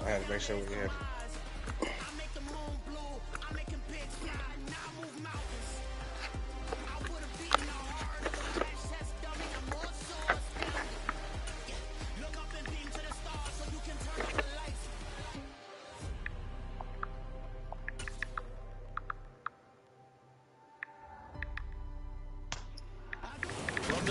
I had to make sure we had.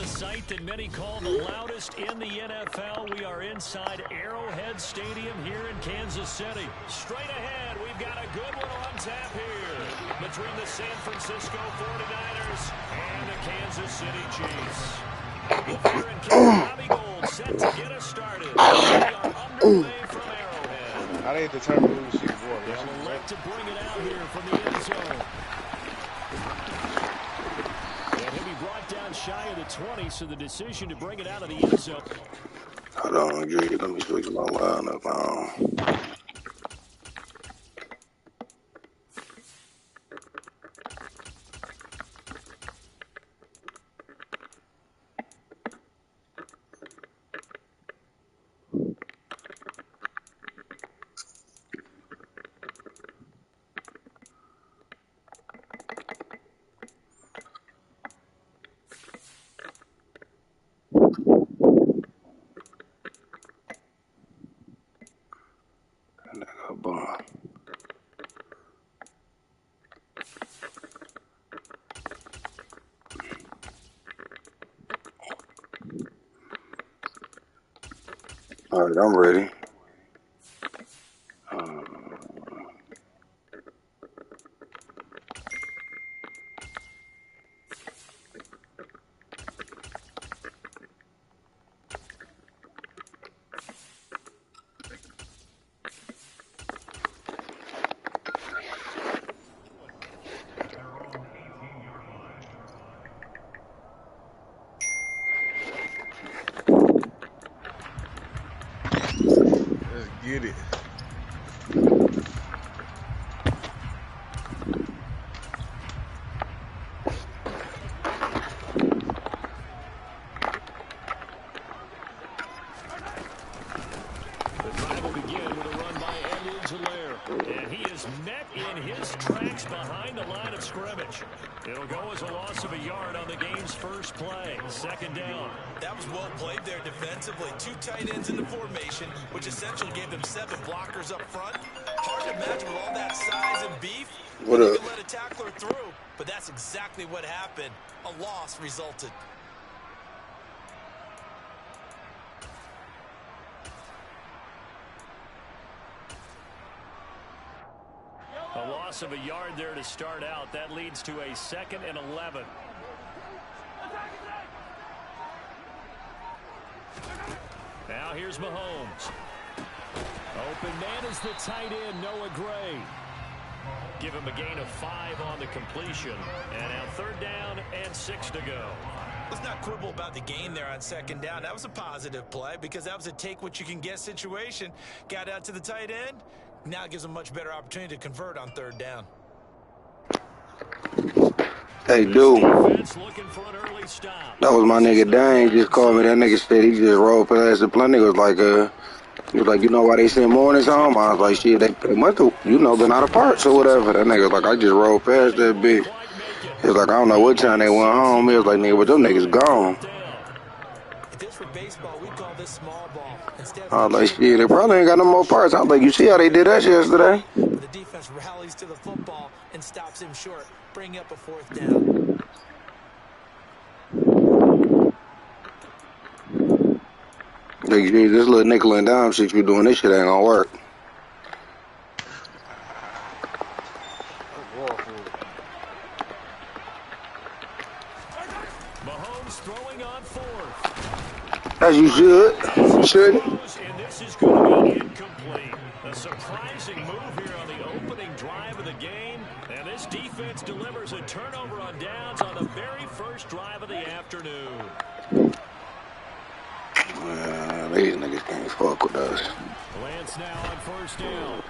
Sight that many call the loudest in the NFL. We are inside Arrowhead Stadium here in Kansas City. Straight ahead, we've got a good one on tap here between the San Francisco 49ers and the Kansas City Chiefs. The fear and king Bobby Gold set to get us started. We are underway from Arrowhead. How they determine who she's for? They'll elect to bring it out here from the end zone. Shy of the 20, so the decision to bring it out of the end zone. Hold on, Drew. Let me switch my line up on. All right, I'm ready. Get it. The drive will begin with a run by Edwards-Helaire. And he is met in his tracks behind the line of scrimmage. It'll go as a loss of a yard on the game's first play. Second down. That was well played there defensively. Two tight ends in the formation, which essentially gave them 7 blockers up front. Hard to imagine with all that size and beef. What up? You can let a tackler through, but that's exactly what happened. A loss resulted. A loss of a yard there to start out. That leads to a 2nd and 11. Now here's Mahomes. Open man is the tight end, Noah Gray. Give him a gain of 5 on the completion. And now 3rd down and 6 to go. Let's not quibble about the gain there on 2nd down. That was a positive play because that was a take-what-you-can-get situation. Got out to the tight end. Now it gives them a much better opportunity to convert on 3rd down. Hey, dude. That was my nigga Dane. Just called me. That nigga said he just rolled past the plane. Nigga was like, he was like, you know why they send mornings home? I was like, shit, they must have, you know, been out of parts or whatever. That nigga was like, I just rolled past that bitch. He was like, I don't know what time they went home. He was like, nigga, but them niggas gone. If this were baseball, we'd call this small ball. I was like, shit, they probably ain't got no more parts. I was like, you see how they did us yesterday? The defense rallies to the football and stops him short, bringing up a 4th down. Like, this little nickel and dime shit you doing, this shit ain't gonna work. Mahomes throwing on 4th. As you should. Shouldn't. And this is going to be incomplete. A surprising move here on the opening drive of the game. And this defense delivers a turnover on downs on the very first drive of the afternoon. These niggas can't fuck with us. Lance now on 1st down.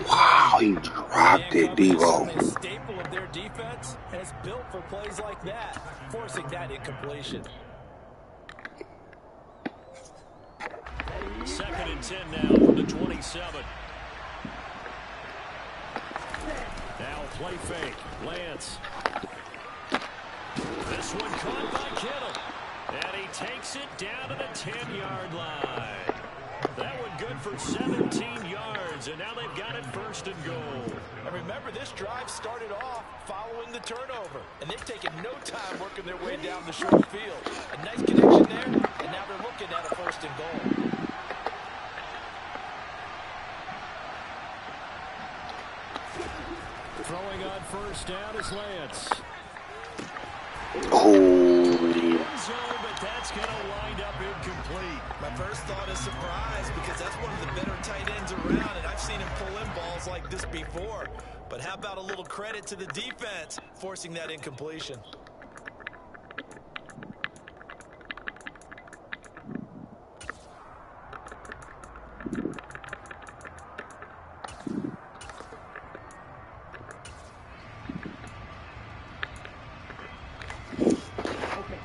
Wow, he dropped it, Devo. A staple of their defense, and it's built for plays like that, forcing that incompletion. and 10 now from the 27. Now play fake. Lance. This one caught by Kittle. And he takes it down to the 10-yard line. That one good for 17 yards, and now they've got it first and goal. And remember, this drive started off following the turnover, and they've taken no time working their way down the short field. A nice connection there, and now they're looking at a first and goal. Throwing on first down is Lance. Oh, But that's going to wind up incomplete. My first thought is surprise, because that's one of the better tight ends around, and I've seen him pull in balls like this before. But how about a little credit to the defense forcing that incompletion?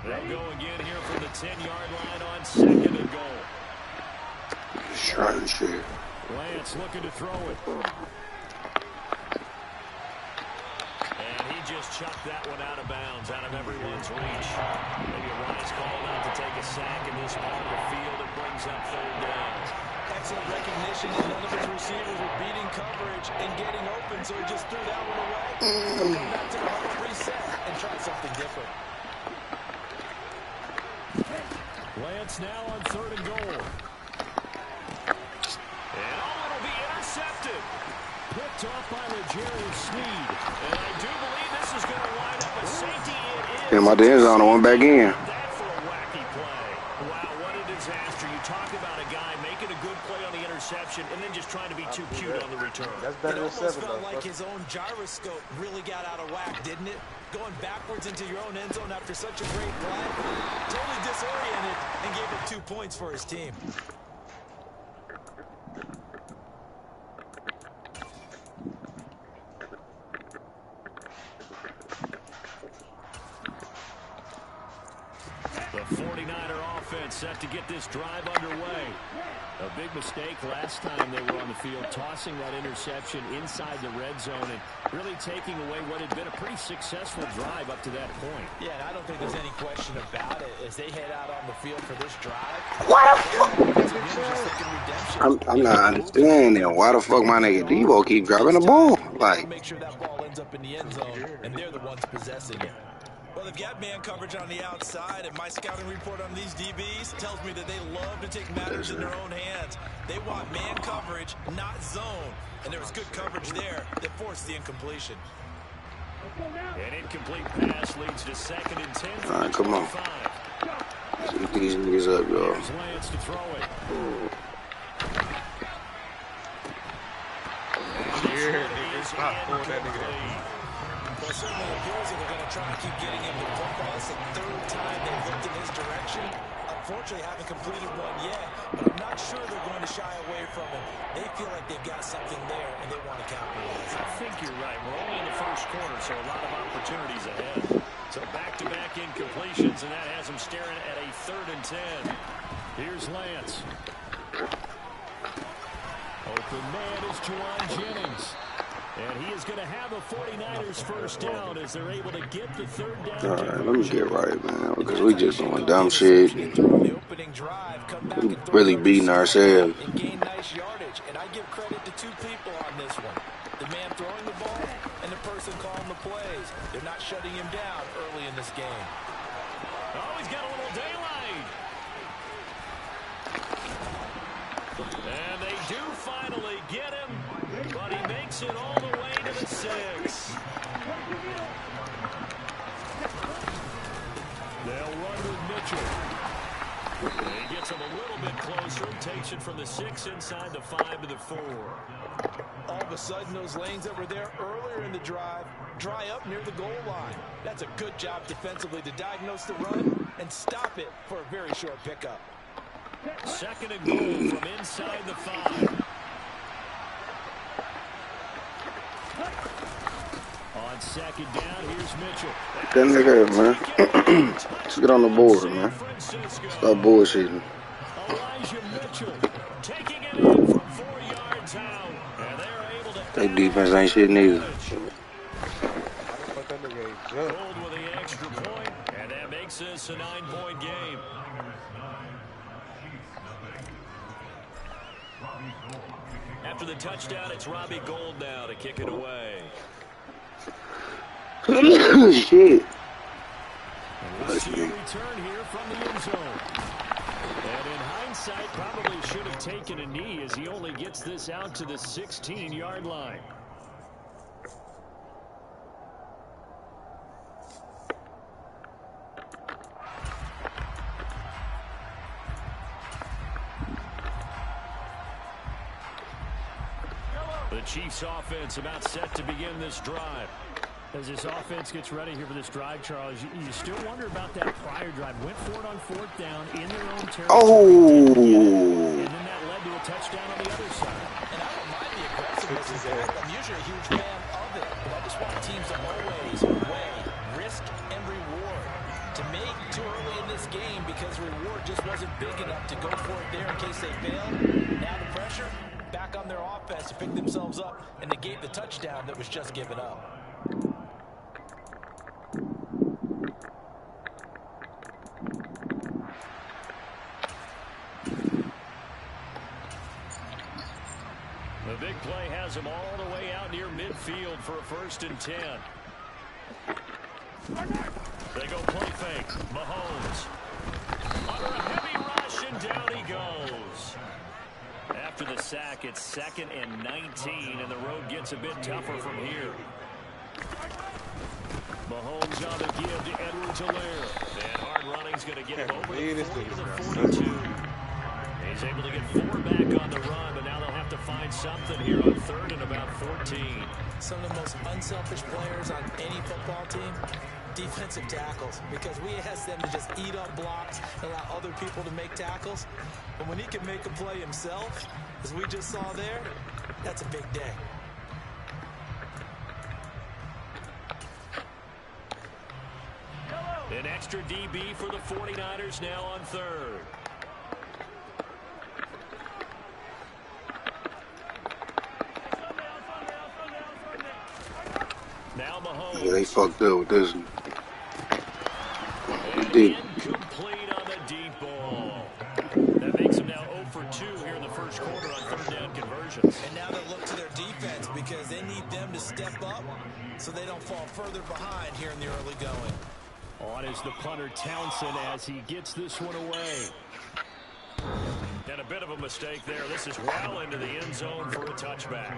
They'll go again here from the 10-yard line on second and goal. trying shit. Lance looking to throw it. And he just chucked that one out of bounds, out of everyone's reach. Maybe a wise call not to take a sack in this part of the field. It brings up third down. Excellent recognition that none of his receivers were beating coverage and getting open, so he just threw that one away. Come back to the huddle, reset, and try something different. Lance now on third and goal. And it'll be intercepted. Picked off by RaeGeez. And I do believe this is going to wind up a safety. It is. And my end zone, I went back in. That for a wacky play. Wow, what a disaster. You talk about a guy making a good play on the interception and then just trying to be too cute on the return. That's better It than almost 7, felt though. like his own gyroscope really got out of whack, didn't it? Going backwards into your own end zone after such a great play. Totally disoriented and gave up 2 points for his team. The 49er offense set to get this drive underway. A big mistake last time they were on the field, tossing that interception inside the red zone and really taking away what had been a pretty successful drive up to that point. Yeah, and I don't think there's any question about it. As they head out on the field for this drive, I'm not understanding why the fuck my nigga Devo keep dropping the ball. Like, make sure that ball ends up in the end zone, and they're the ones possessing it. Well, they've got man coverage on the outside, and my scouting report on these DBs tells me that they love to take matters in their own hands. They want man coverage, not zone, and there was good coverage there that forced the incompletion. An incomplete pass leads to second and 10. all right, come on. Get these niggas up, y'all. Here's Lance to throw it. It's not throwing that nigga that. Well, it certainly appears that they're going to try to keep getting him the football. It's the third time they've looked in his direction. Unfortunately, haven't completed one yet, but I'm not sure they're going to shy away from him. They feel like they've got something there, and they want to capitalize. I think you're right. We're only in the first quarter, so a lot of opportunities ahead. So back-to-back incompletions, and that has them staring at a third and 10. Here's Lance. Open man is Juwan Jennings. And he is going to have a 49ers first down as they're able to get the third down. All right, let me get right, man, because we just doing dumb shit. We really beating ourselves. And gain nice yardage, and I give credit to 2 people on this one. The man throwing the ball and the person calling the plays. They're not shutting him down early in this game. Oh, he's got a little daylight. And they do finally get him, but he makes it all the way to the 6. They'll run with Mitchell. He gets him a little bit closer, takes it from the 6 inside the 5 to the 4. All of a sudden, those lanes that were there earlier in the drive dry up near the goal line. That's a good job defensively to diagnose the run and stop it for a very short pickup. Second and goal from inside the 5. On second down, here's Mitchell. That nigga, man. Let's get on the board, man. Stop bullshitting. Elijah Mitchell taking it in from 4 yards out. And they're able to Their defense ain't shit neither. But that nigga ain't jump. Gold with the extra point, and that makes this a 9-point game. After the touchdown, it's Robbie Gould now to kick it away. Shit. We'll see a return here from the end zone. And in hindsight, probably should have taken a knee as he only gets this out to the 16-yard line. The Chiefs offense about set to begin this drive. As this offense gets ready here for this drive, Charles, you still wonder about that prior drive. Went for it on 4th down in their own territory. Oh! And then that led to a touchdown on the other side. And I don't mind the aggressiveness. In fact, I'm usually a huge fan of it. But I just want teams to always weigh risk and reward. To me, too early in this game because reward just wasn't big enough to go for it there in case they fail. Now the pressure back on their offense to pick themselves up and negate the touchdown that was just given up. The big play has him all the way out near midfield for a 1st and 10. They go play fake. Mahomes. Under a heavy rush, and down he goes. After the sack, it's 2nd and 19, and the road gets a bit tougher from here. Mahomes on the give to Edwards-Helaire. And hard running's going to get him over the 40 to the 42. He's able to get 4 back on the run, but now they'll have to find something here on 3rd and about 14. Some of the most unselfish players on any football team, defensive tackles, because we ask them to just eat up blocks and allow other people to make tackles. But when he can make a play himself, as we just saw there, that's a big day. An extra DB for the 49ers now on 3rd. Now Mahomes. Yeah, they fucked up with this one. Incomplete on the deep ball. That makes them now 0 for 2 here in the first quarter on 3rd down conversions. And now they'll look to their defense because they need them to step up so they don't fall further behind here in the early going. On is the punter Townsend as he gets this one away. And a bit of a mistake there. This is well into the end zone for a touchback.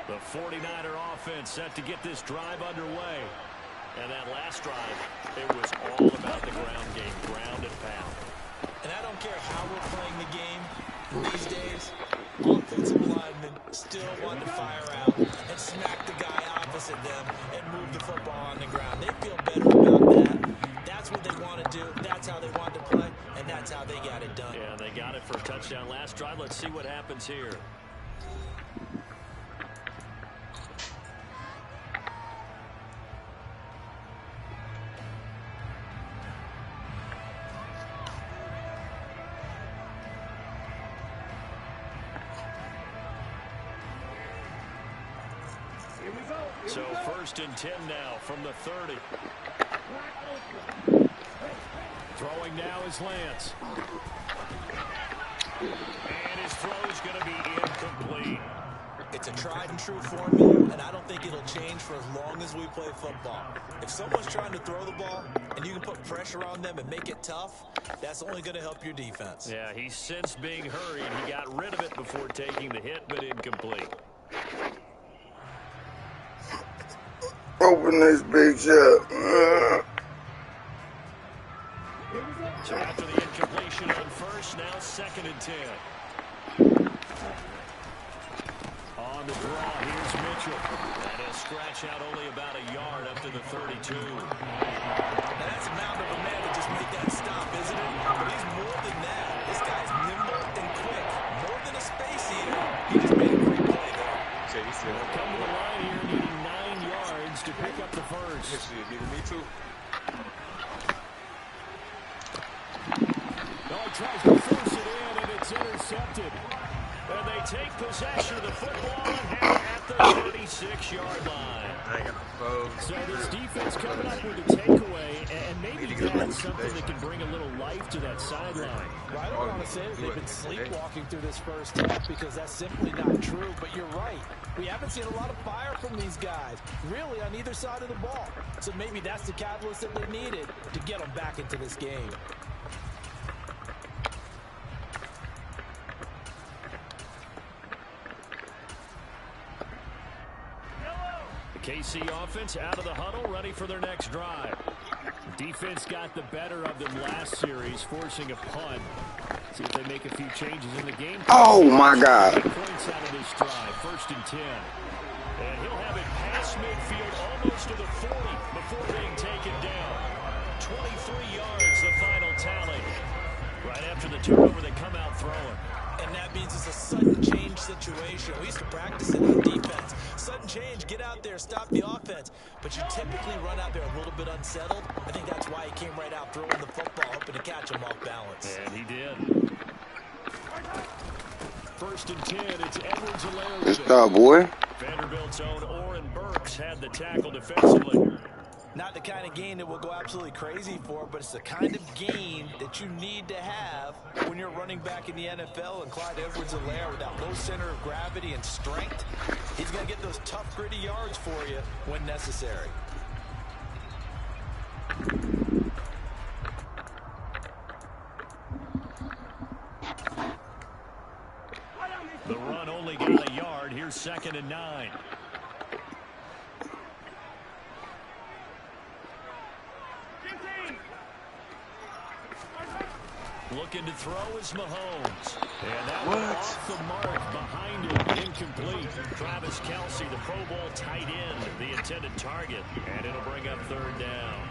The 49er offense set to get this drive underway. And that last drive, it was all about the ground game, ground and pound. And I don't care how we're playing the game these days, offensive linemen still want to fire out and smack the guy opposite them and move the football on the ground. They feel better about that. That's what they want to do. That's how they want to play, and that's how they got it done. Yeah, they got it for a touchdown last drive. Let's see what happens here. So 1st and 10 now from the 30. Throwing now is Lance. And his throw's going to be incomplete. It's a tried and true formula, and I don't think it'll change for as long as we play football. If someone's trying to throw the ball and you can put pressure on them and make it tough, that's only going to help your defense. Yeah, he's since being hurried. He got rid of it before taking the hit, but incomplete. Open this big shot. So after the incompletion on 1st, now 2nd and 10. On the draw, here's Mitchell. And he'll scratch out only about a yard up to the 32. Now that's a mound of a man that just made that stop, isn't it? But he's more than that. This guy's nimble and quick. More than a space They'll come to the line here needing 9 yards to pick up the first. Yes, me too. No, he tries to force it in, and it's intercepted. And they take possession of the football and have it at the 36-yard line. So this defense coming up with a takeaway, and maybe that's something that can bring a little life to that sideline. Well, I don't want to say that they've been sleepwalking through this first half because that's simply not true, but you're right. We haven't seen a lot of fire from these guys, really, on either side of the ball. So maybe that's the catalyst that they needed to get them back into this game. KC offense out of the huddle, ready for their next drive. Defense got the better of them last series, forcing a punt. See if they make a few changes in the game. Oh, my God. Points out of this drive, 1st and 10. And he'll have it past midfield almost to the 40 before being taken down. 23 yards, the final tally. Right after the turnover, they come out throwing. And that means it's a sudden change situation. We used to practice it on defense. Sudden change, get out there, stop the offense. But you typically run out there a little bit unsettled. I think that's why he came right out throwing the football, hoping to catch him off balance. And he did. 1st and 10, it's Edwards-Helaire. Good stuff, boy. Vanderbilt's own Oren Burks had the tackle defensively. Not the kind of gain that we'll go absolutely crazy for, but it's the kind of gain that you need to have when you're running back in the NFL. And Clyde Edwards-Helaire, with that low center of gravity and strength, he's going to get those tough, gritty yards for you when necessary. The run only got a yard. Here's 2nd and 9. Looking to throw is Mahomes. And that one off the mark behind him, incomplete. Travis Kelce, the Pro Bowl tight end, the intended target. And it'll bring up 3rd down.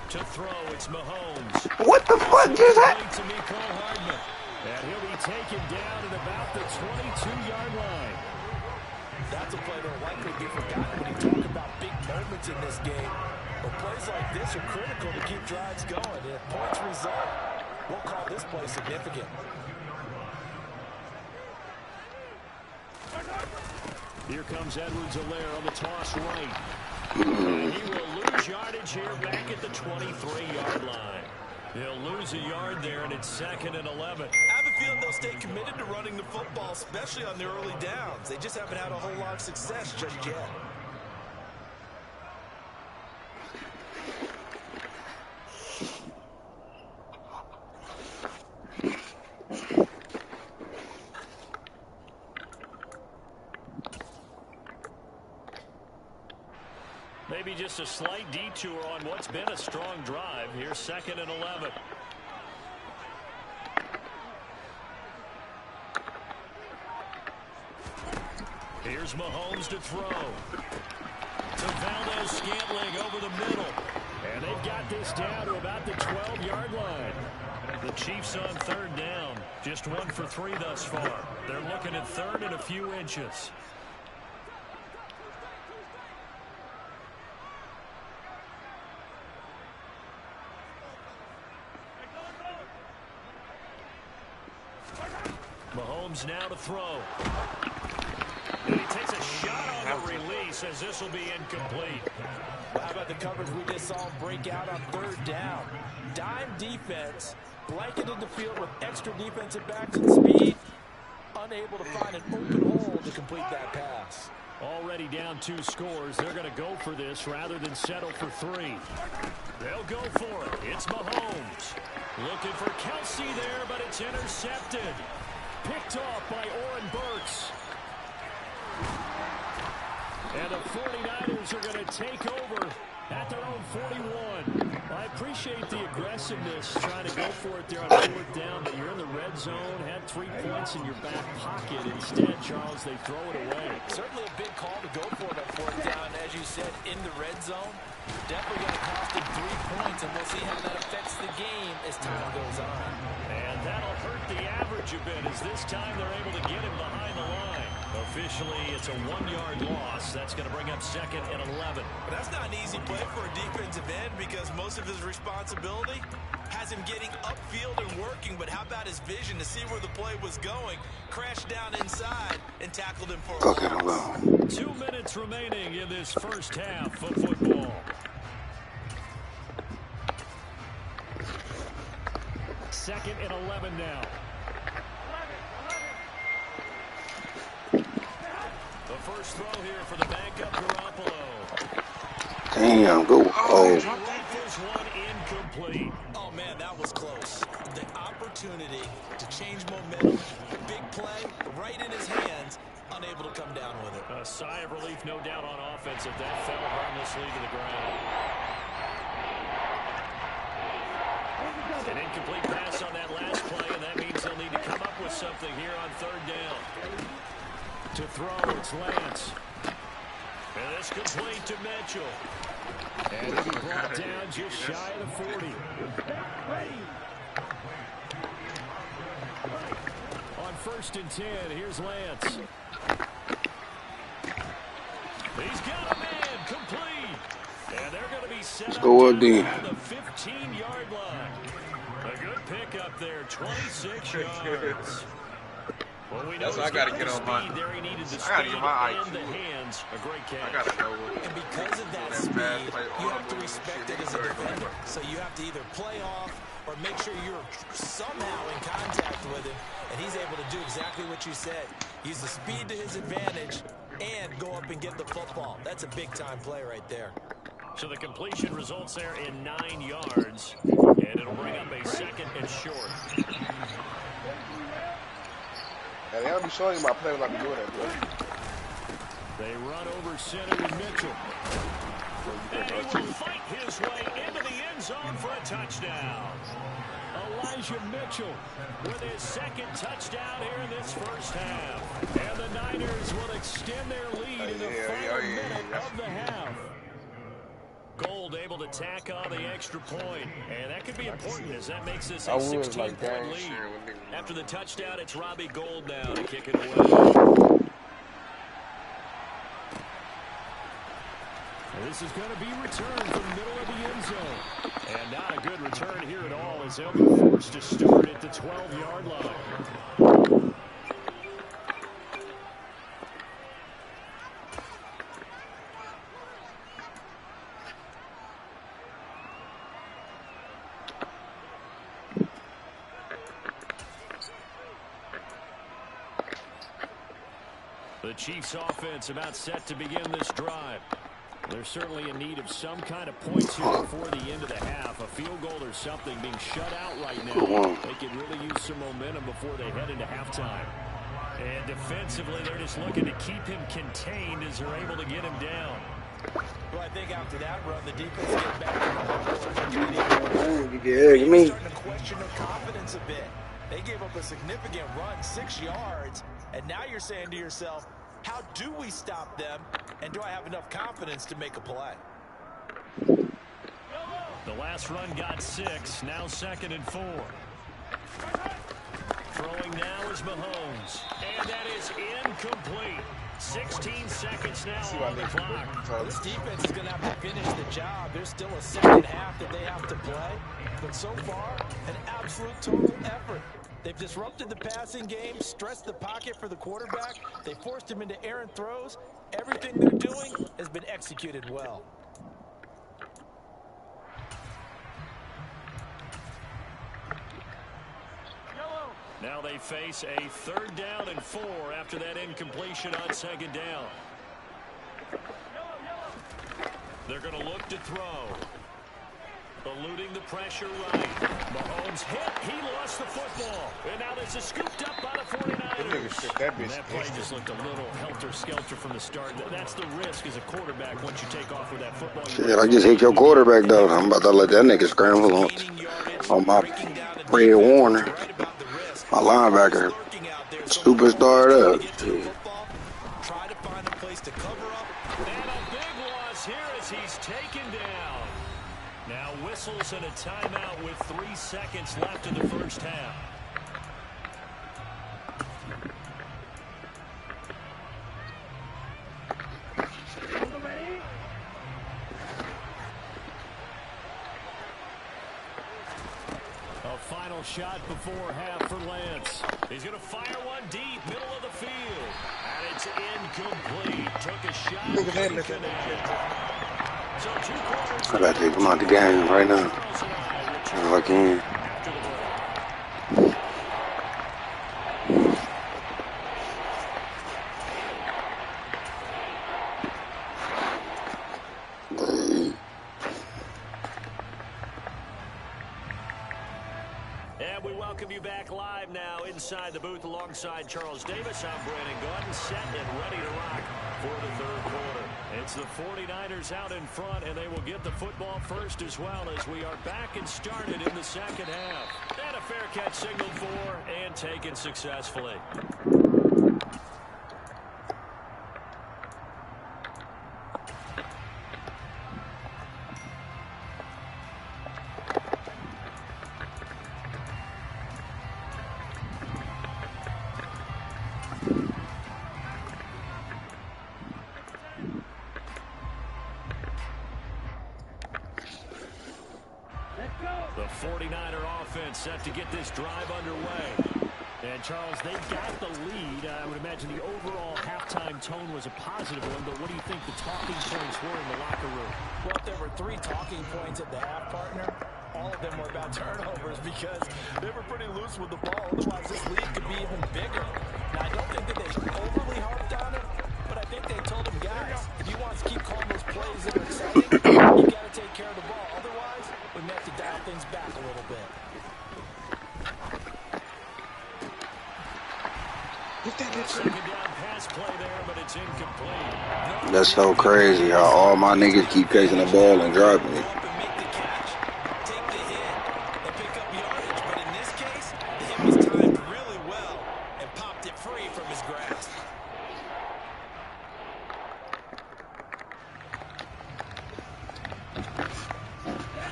To throw, it's Mahomes. What the fuck just happened? To Mecole Hardman. And he'll be taken down at about the 22-yard line. That's a play that will likely be forgotten when you talk about big moments in this game. But plays like this are critical to keep drives going. And if points result, we'll call this play significant. Here comes Edwards-Helaire on the toss right. And he will lose yardage here back at the 23-yard line. He'll lose a yard there, and it's 2nd and 11. I have a feeling they'll stay committed to running the football, especially on their early downs. They just haven't had a whole lot of success just yet. Maybe just a slight detour on what's been a strong drive. Here's 2nd and 11. Here's Mahomes to throw. To Valdez-Scantling over the middle. And they've got this down to about the 12-yard line. The Chiefs on 3rd down. Just 1 for 3 thus far. They're looking at 3rd and a few inches. Mahomes now to throw. And he takes a shot on the release as this will be incomplete. How about the coverage we just saw him break out on 3rd down? Dime defense, blanketed the field with extra defensive backs and speed, unable to find an open hole to complete that pass. Already down 2 scores. They're going to go for this rather than settle for 3. They'll go for it. It's Mahomes. Looking for Kelce there, but it's intercepted. Picked off by Oren Burks. And the 49ers are going to take over at their own 41. I appreciate the aggressiveness, trying to go for it there on 4th down, but you're in the red zone, had 3 points in your back pocket. Instead, Charles, they throw it away. Certainly a big call to go for it on 4th down, as you said, in the red zone. Definitely going to cost him 3 points, and we'll see how that affects the game as time goes on. And that'll hurt the average a bit, as this time they're able to get him behind the line. Officially, it's a 1-yard loss. That's going to bring up 2nd and 11. But that's not an easy play for a defensive end, because most of his responsibility has him getting upfield and working. But how about his vision to see where the play was going, crashed down inside, and tackled him for a loss. 2 minutes remaining in this first half of football. Second and 11 now. The first throw here for the backup Garoppolo. Damn, go. Oh. This one incomplete. Oh, man, that was close. The opportunity to change momentum, big play, right in his hands, unable to come down with it. A sigh of relief, no doubt, on offense if that fell harmlessly to the ground. An incomplete pass on that last play, and that means they'll need to come up with something here on 3rd down. To throw, it's Lance. And it's complete to Mitchell. And he'll be brought down just shy of the 40. On 1st and 10, here's Lance. He's got a man, complete. And they're going to be set up Go up then. on the 15-yard line. A good pickup there, 26 yards. Well, we know I gotta get on my. There he needed the I gotta get my and IQ. the hands. A great catch. I gotta know what. And because of that speed, you have to respect it as a defender. So you have to either play off or make sure you're somehow in contact with him, and he's able to do exactly what you said. Use the speed to his advantage and go up and get the football. That's a big-time play right there. So the completion results there in 9 yards, and it'll bring up a 2nd and short. Hey, they don't be showing you my play like I'm doing that, bro. They run over center with Mitchell. And he will fight his way into the end zone for a touchdown. Elijah Mitchell with his 2nd touchdown here in this first half. And the Niners will extend their lead in the final minute of the half. Gold able to tack on the extra point, and that could be important as that makes this a 16-point lead. After the touchdown, it's Robbie Gould now to kick it away. This is going to be returned from the middle of the end zone. And not a good return here at all as they'll be forced to start at the 12-yard line. The Chiefs offense about set to begin this drive. They're certainly in need of some kind of points here before the end of the half. A field goal or something being shut out right now. They could really use some momentum before they head into halftime. And defensively, they're just looking to keep him contained as they're able to get him down. Well, I think after that run, the defense get back to me. starting to question their confidence a bit. They gave up a significant run, 6 yards, and now you're saying to yourself, how do we stop them, and do I have enough confidence to make a play? The last run got 6, now 2nd and 4. Throwing now is Mahomes, and that is incomplete. 16 seconds now on the clock. Well, this defense is going to have to finish the job. There's still a second half that they have to play, but so far, an absolute total effort. They've disrupted the passing game, stressed the pocket for the quarterback. They forced him into errant throws. Everything they're doing has been executed well. Now they face a 3rd down and 4 after that incompletion on 2nd down. They're going to look to throw. Eluding the pressure right. Mahomes hit. He lost the football. And now this is scooped up by the 49ers. niggas stripped that And bitch that play just instant. looked a little helter-skelter from the start. That's the risk as a quarterback once you take off with that football. Shit, I just hit your quarterback, though. I'm about to let that nigga scramble on my Fred Warner, my linebacker, superstar up. Shit. Try to find a place to cover up. And a big loss here as he's taken down. Now whistles and a timeout with 3 seconds left in the first half. A final shot before half for Lance. He's going to fire one deep, middle of the field. And it's incomplete. Took a shot. Nigga, they couldn't let that connect. So 2 quarters I gotta take him out the game right now. If I can. after the break. And we welcome you back live now inside the booth alongside Charles Davis. I'm Brandon Gordon, set and ready to rock for the third quarter. It's the 49ers out in front, and they will get the football first as well as we are back and started in the second half. And a fair catch signaled for and taken successfully. The 49er offense set to get this drive underway. And, Charles, they got the lead. I would imagine the overall halftime tone was a positive one, but what do you think the talking points were in the locker room? Well, if there were 3 talking points at the half, partner, all of them were about turnovers because they were pretty loose with the ball. Otherwise, this lead could be even bigger. Now, I don't think that they overly harped on it, but I think they told them, guys, if you want to keep calling those plays that are exciting, you got to take care of the ball. Otherwise, we may have to dial things back a little bit. Second down pass play there, but it's incomplete. That's so crazy how all my niggas keep catching the ball and dropping it. Make the catch, take the hit, and pick up yardage. But in this case, the hit was timed really well and popped it free from his grasp.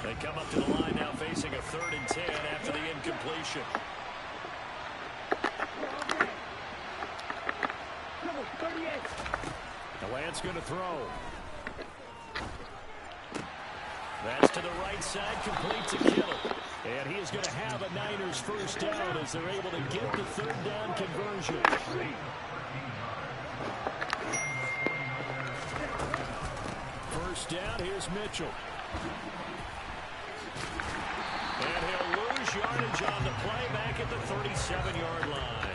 They come up to the line now facing a 3rd and 10 after the incompletion. The Lance going to throw. That's to the right side, complete to Kittle. And he is going to have a Niners first down as they're able to get the 3rd down conversion. First down, here's Mitchell. And he'll lose yardage on the play back at the 37-yard line.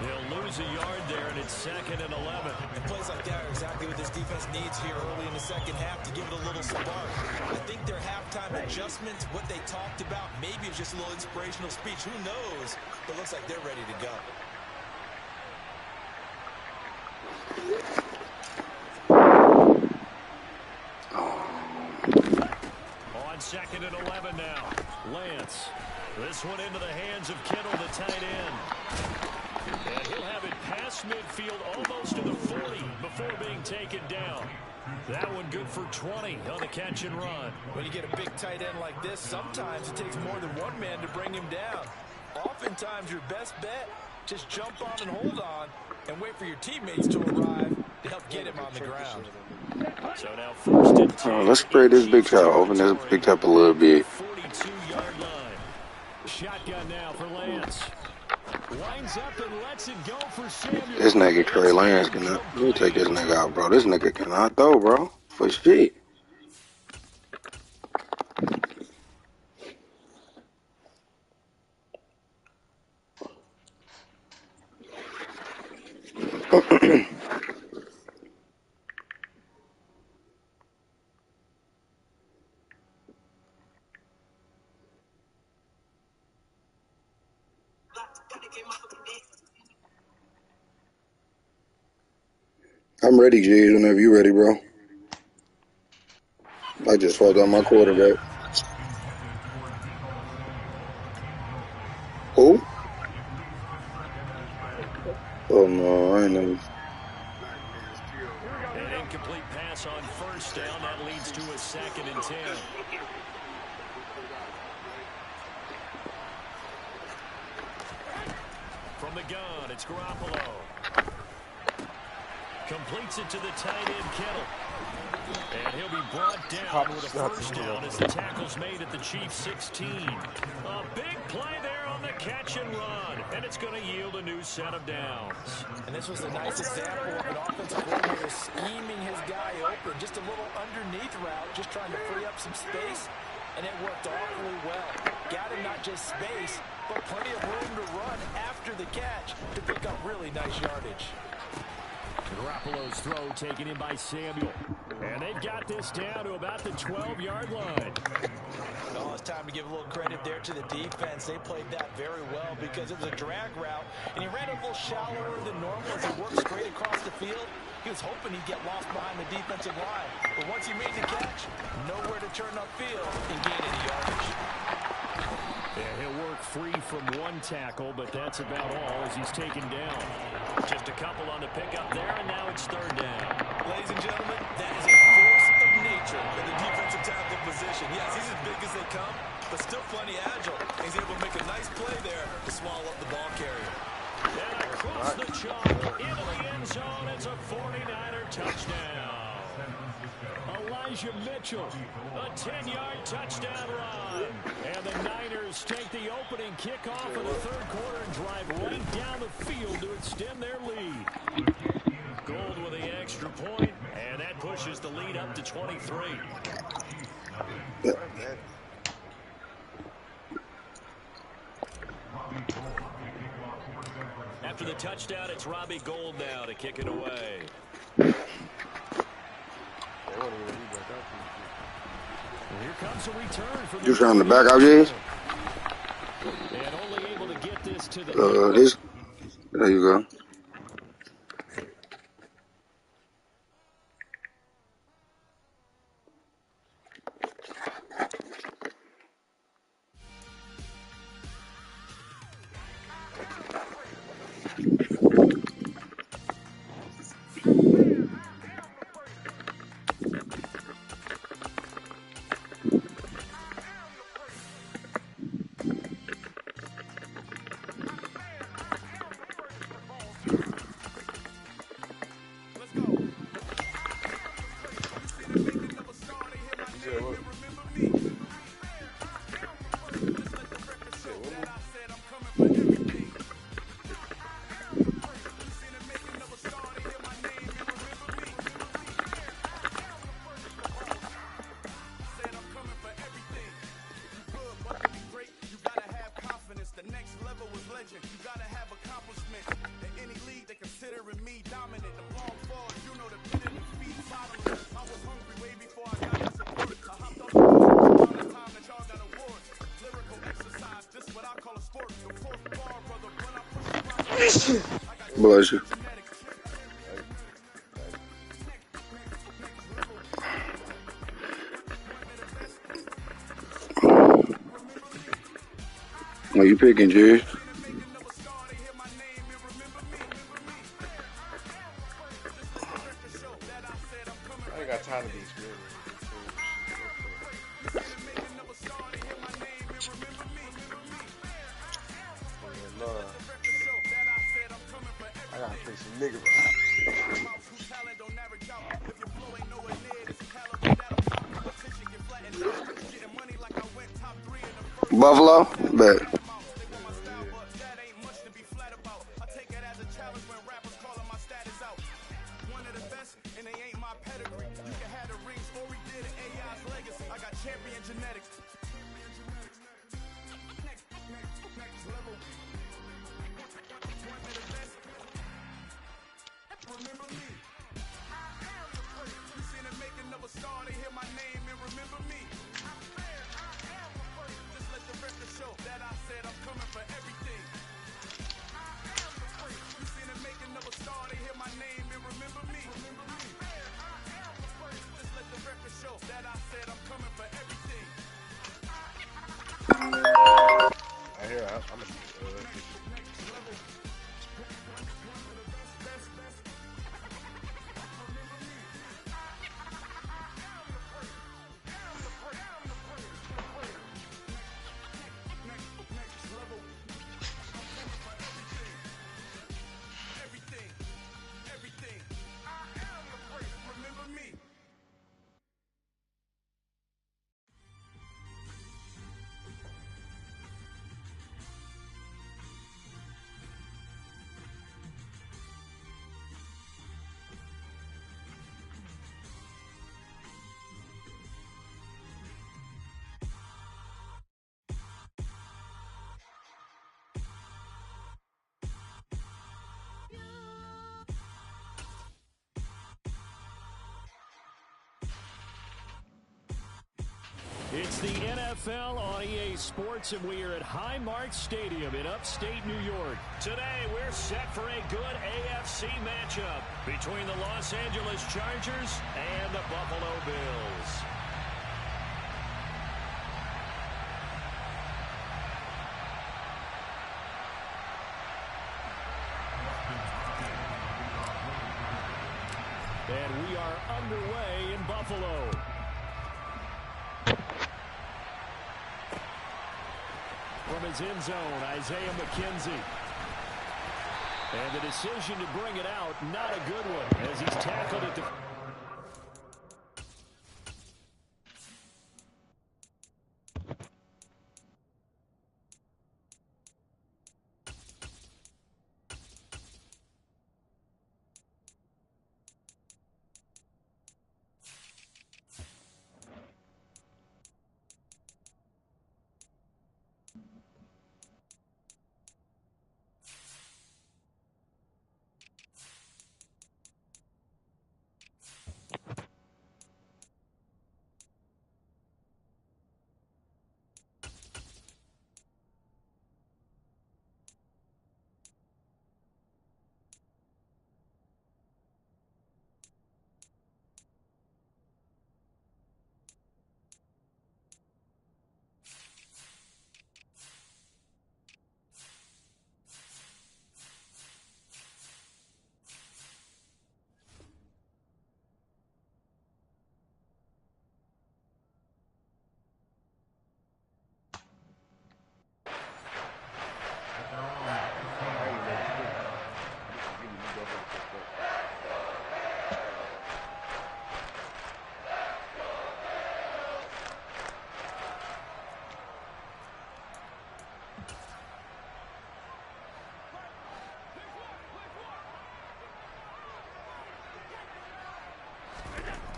He'll lose a yard there, and it's 2nd and 11. And plays like that are exactly what this defense needs here early in the second half to give it a little spark. I think their halftime adjustments, what they talked about, maybe it's just a little inspirational speech. Who knows? But it looks like they're ready to go. On 2nd and 11 now. Lance. This one into the hands of Kittle, the tight end. And he'll have it past midfield almost to the 40 before being taken down. That one good for 20 on the catch and run. When you get a big tight end like this, sometimes it takes more than one man to bring him down. Oftentimes your best bet, just jump on and hold on and wait for your teammates to arrive to help get him on the ground. So now 1st and 10. Let's spread this big shot, open this big up a little bit. 42-yard line. Shotgun now for Lance. Lines up and lets it go for Samuel. This nigga Trey Lance cannot. Let me take this nigga out, bro. This nigga cannot throw, bro. For shit. I'm ready, G's, whenever you ready, bro. I just fucked on my quarterback. Who? Oh, no, I ain't know. An incomplete pass on first down. That leads to a 2nd and 10. From the gun, it's Garoppolo. Completes it to the tight end, Kittle. And he'll be brought down with a first down as the tackle's made at the Chiefs' 16. A big play there on the catch and run, and it's going to yield a new set of downs. And this was a nice example of an offensive coordinator scheming his guy open. Just a little underneath route, just trying to free up some space, and it worked awfully well. Got him not just space, but plenty of room to run after the catch to pick up really nice yardage. Garoppolo's throw taken in by Samuel. And they've got this down to about the 12-yard line. Oh, it's time to give a little credit there to the defense. They played that very well because it was a drag route, and he ran a little shallower than normal as he worked straight across the field. He was hoping he'd get lost behind the defensive line. But once he made the catch, nowhere to turn upfield and gain any yardage. Yeah, he'll work free from one tackle, but that's about all as he's taken down. Just a couple on the pickup there, and now it's 3rd down. Ladies and gentlemen, that is a force of nature in the defensive tackle position. Yes, he's as big as they come, but still plenty agile. He's able to make a nice play there to swallow up the ball carrier. And across the chalk, into the end zone, it's a 49er touchdown. Elijah Mitchell, a 10-yard touchdown run. And the Niners take the opening kickoff of the 3rd quarter and drive right down the field to extend their lead. Gold with the extra point, and that pushes the lead up to 23. After the touchdown, it's Robbie Gould now to kick it away. Here comes a return from You trying to back out, G's? And only able to get this to the This. There you go. Bless you. What you picking, Jerry? I ain't got time to be screwed. I gotta play some nigga rap. Buffalo? Bet. That I said I'm I'm gonna It's the NFL on EA Sports, and we are at Highmark Stadium in upstate New York. Today, we're set for a good AFC matchup between the Los Angeles Chargers and the Buffalo Bills. And we are underway in Buffalo. From his end zone, Isaiah McKenzie. And the decision to bring it out, not a good one, as he's tackled at the...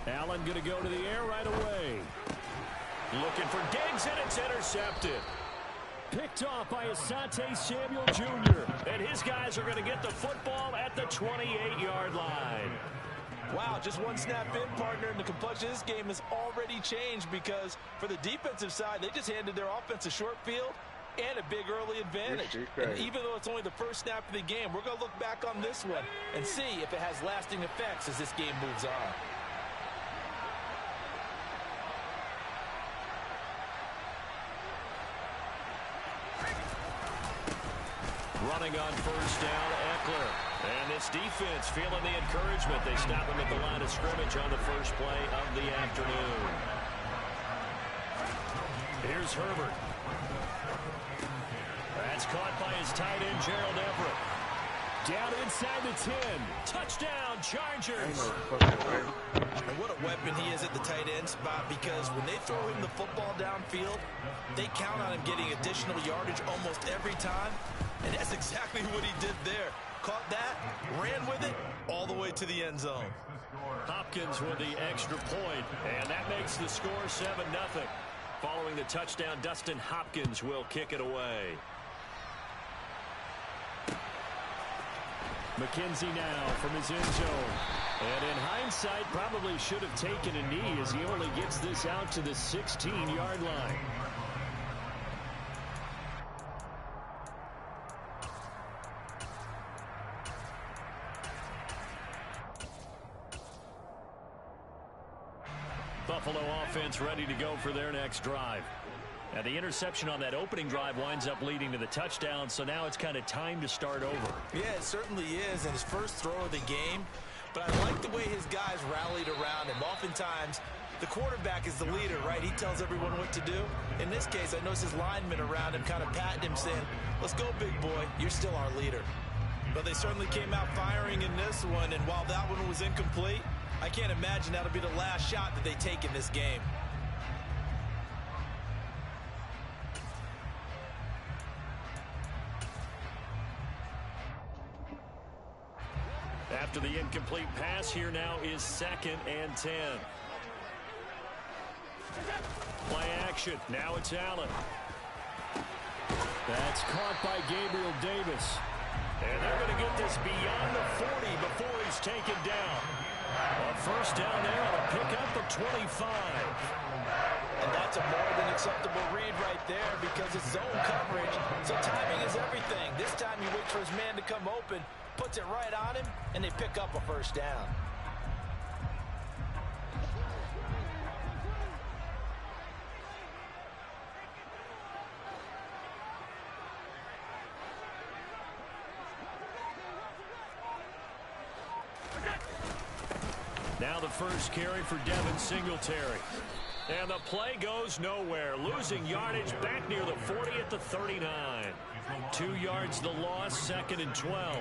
Allen going to go to the air right away. Looking for Diggs, and it's intercepted. Picked off by Asante Samuel Jr. And his guys are going to get the football at the 28-yard line. Wow, just one snap in, partner, and the complexion of this game has already changed because for the defensive side, they just handed their offense a short field and a big early advantage. And even though it's only the first snap of the game, we're going to look back on this one and see if it has lasting effects as this game moves on. Running on first down, Eckler. And this defense feeling the encouragement. They stop him at the line of scrimmage on the first play of the afternoon. Here's Herbert. That's caught by his tight end, Gerald Everett. Down inside the 10. Touchdown, Chargers. And what a weapon he is at the tight end spot, because when they throw him the football downfield, they count on him getting additional yardage almost every time. And that's exactly what he did there. Caught that, ran with it, all the way to the end zone. Hopkins with the extra point, and that makes the score 7-0. Following the touchdown, Dustin Hopkins will kick it away. McKenzie now from his end zone. And in hindsight, probably should have taken a knee as he only gets this out to the 16-yard line. Buffalo offense ready to go for their next drive. Now, the interception on that opening drive winds up leading to the touchdown, so now it's kind of time to start over. Yeah, it certainly is, and his first throw of the game. But I like the way his guys rallied around him. Oftentimes, the quarterback is the leader, right? He tells everyone what to do. In this case, I noticed his linemen around him kind of patting him, saying, let's go, big boy. You're still our leader. But they certainly came out firing in this one, and while that one was incomplete, I can't imagine that'll be the last shot that they take in this game. After the incomplete pass, here now is 2nd and 10. Play action. Now it's Allen. That's caught by Gabriel Davis. And they're going to get this beyond the 40 before he's taken down. A first down there on a pickup of 25. And that's a more than acceptable read right there because it's zone coverage. So timing is everything. This time he waits for his man to come open, puts it right on him, and they pick up a first down. Now the first carry for Devin Singletary. And the play goes nowhere. Losing yardage back near the 40 at the 39. 2 yards the loss, 2nd and 12.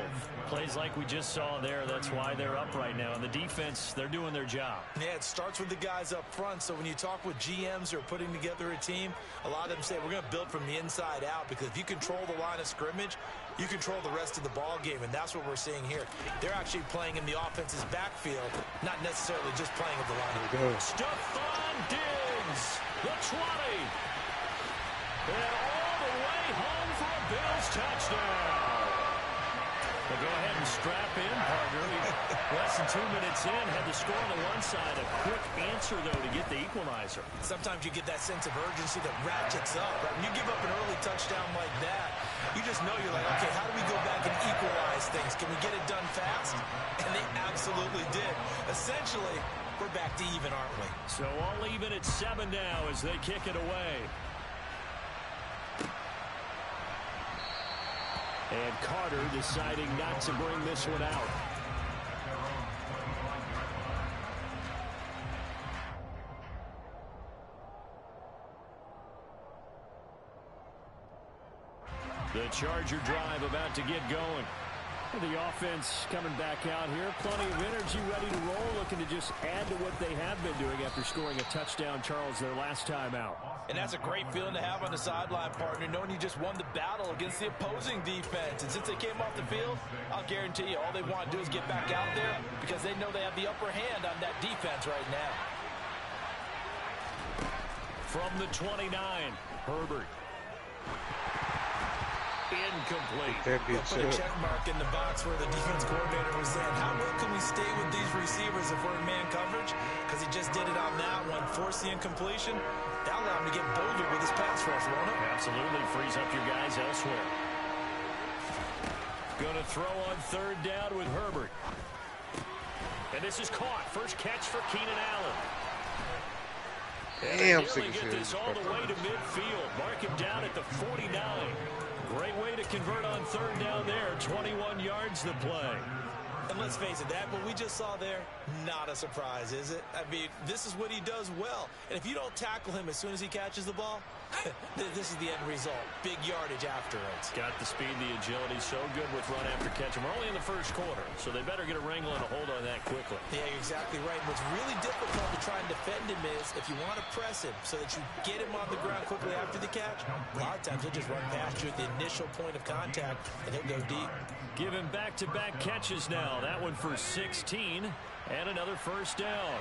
Plays like we just saw there. That's why they're up right now. And the defense, they're doing their job. Yeah, it starts with the guys up front. So when you talk with GMs who are putting together a team, a lot of them say we're going to build from the inside out because if you control the line of scrimmage, you control the rest of the ball game, and that's what we're seeing here. They're actually playing in the offense's backfield, not necessarily just playing at the line of scrimmage. Stephon Diggs, the 20. And all the way home for a Bills touchdown. Well, go ahead and strap in, partner. Less than 2 minutes in, had the score on the one side. A quick answer, though, to get the equalizer. Sometimes you get that sense of urgency that ratchets up. Right? When you give up an early touchdown like that, you just know you're like, okay, how do we go back and equalize things? Can we get it done fast? And they absolutely did. Essentially, we're back to even, aren't we? So all even at 7 now as they kick it away. And Carter deciding not to bring this one out. The Charger drive about to get going. The offense coming back out here. Plenty of energy, ready to roll, looking to just add to what they have been doing after scoring a touchdown, Charles, their last time out. And that's a great feeling to have on the sideline, partner, knowing you just won the battle against the opposing defense. And since they came off the field, I'll guarantee you all they want to do is get back out there because they know they have the upper hand on that defense right now. From the 29, Herbert. Incomplete. Put a check mark in the box where the defense coordinator was saying, how well can we stay with these receivers if we're in man coverage? Because he just did it on that one, forced the incompletion. That allowed him to get bolder with his pass rush, won't it? Absolutely, frees up your guys elsewhere. Going to throw on 3rd down with Herbert. And this is caught. First catch for Keenan Allen. Damn, and get this all the way to midfield. Mark him down at the 49. Great way to convert on 3rd down there. 21 yards the play. And let's face it, that what we just saw there, not a surprise, is it? I mean, this is what he does well. And if you don't tackle him as soon as he catches the ball, this is the end result. Big yardage after it. Got the speed, the agility, so good with run after catch. And we're only in the first quarter, so they better get a wrangle and a hold on that quickly. Yeah, you're exactly right. What's really difficult to try and defend him is if you want to press him so that you get him on the ground quickly after the catch, a lot of times he'll just run past you at the initial point of contact, and he'll go deep. Give him back-to-back catches now. That one for 16, and another first down.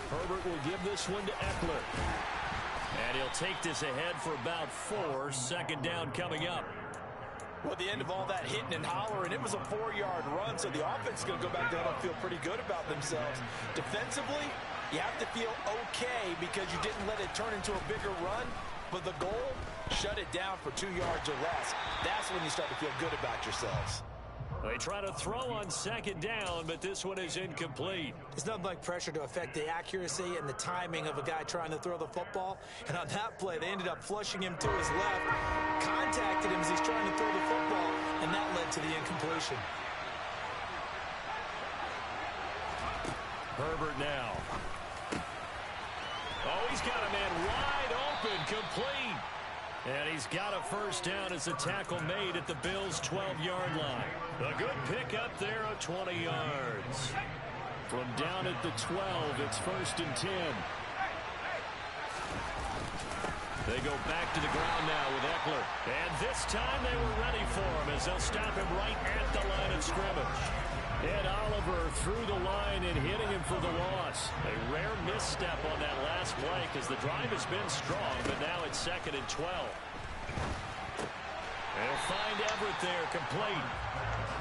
Herbert will give this one to Eckler. And he'll take this ahead for about 4. 2nd down coming up. Well, at the end of all that hitting and hollering, it was a 4-yard run, so the offense is going to go back down and feel pretty good about themselves. Defensively, you have to feel okay because you didn't let it turn into a bigger run, but the goal, shut it down for 2 yards or less. That's when you start to feel good about yourselves. They try to throw on second down, but this one is incomplete. There's nothing like pressure to affect the accuracy and the timing of a guy trying to throw the football. And on that play, they ended up flushing him to his left, contacted him as he's trying to throw the football, and that led to the incompletion. Herbert now. Oh, he's got a man wide open, complete. And he's got a first down as the tackle made at the Bills' 12-yard line. A good pickup there of 20 yards. From down at the 12, it's 1st and 10. They go back to the ground now with Eckler. And this time they were ready for him as they'll stop him right at the line of scrimmage. Ed Oliver through the line and hitting him for the loss. A rare misstep on that last play because the drive has been strong, but now it's 2nd and 12. They'll find Everett there, complete.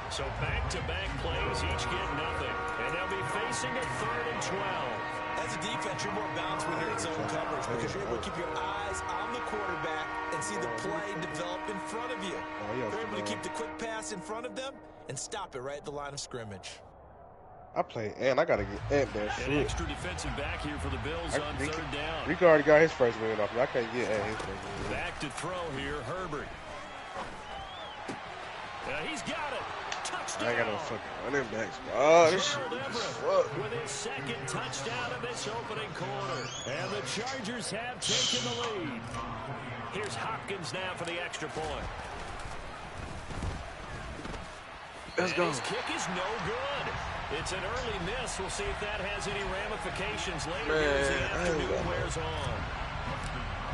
So back-to-back plays, each get nothing. And they'll be facing a 3rd and 12. As a defense, you're more balanced when you're in zone coverage because you're able to keep your eyes on the quarterback and see the play develop in front of you. You're able to keep the quick pass in front of them and stop it right at the line of scrimmage. I play Ant. I got to get Ant there. An extra defensive back here for the Bills on 3rd down. Rico already got his first win off. I can't get Ant his first win. Back to throw here, Herbert. He's got it. Touchdown. I ain't got no fucking running backs. Oh, this shit with his 2nd touchdown of this opening quarter. And the Chargers have taken the lead. Here's Hopkins now for the extra point. Let's go. His kick is no good. It's an early miss. We'll see if that has any ramifications later as the afternoon wears on.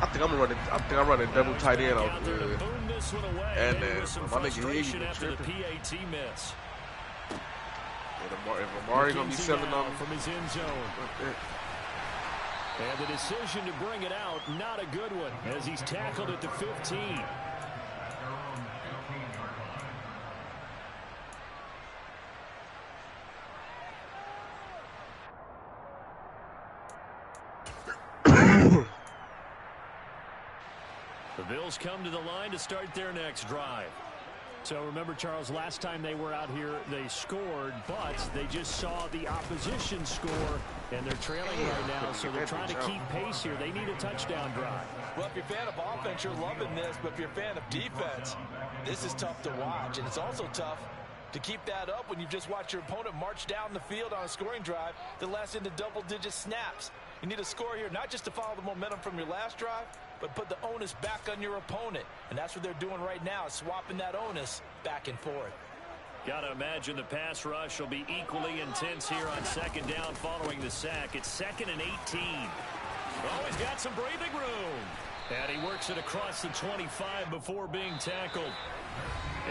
I think I'm running double tight end over there. Boom this one away. And some my nigga frustration Higgy after the tripping. PAT miss. If Amari gonna be selling on from his end zone. And the decision to bring it out, not a good one, as he's tackled at the 15. The Bills come to the line to start their next drive. So remember, Charles, last time they were out here, they scored, but they just saw the opposition score, and they're trailing right now, so they're trying to keep pace here. They need a touchdown drive. Well, if you're a fan of offense, you're loving this, but if you're a fan of defense, this is tough to watch, and it's also tough to keep that up when you've just watched your opponent march down the field on a scoring drive that lasts into double-digit snaps. You need a score here, not just to follow the momentum from your last drive, but put the onus back on your opponent. And that's what they're doing right now, swapping that onus back and forth. Got to imagine the pass rush will be equally intense here on 2nd down following the sack. It's 2nd and 18. Oh, he's got some breathing room. And he works it across the 25 before being tackled.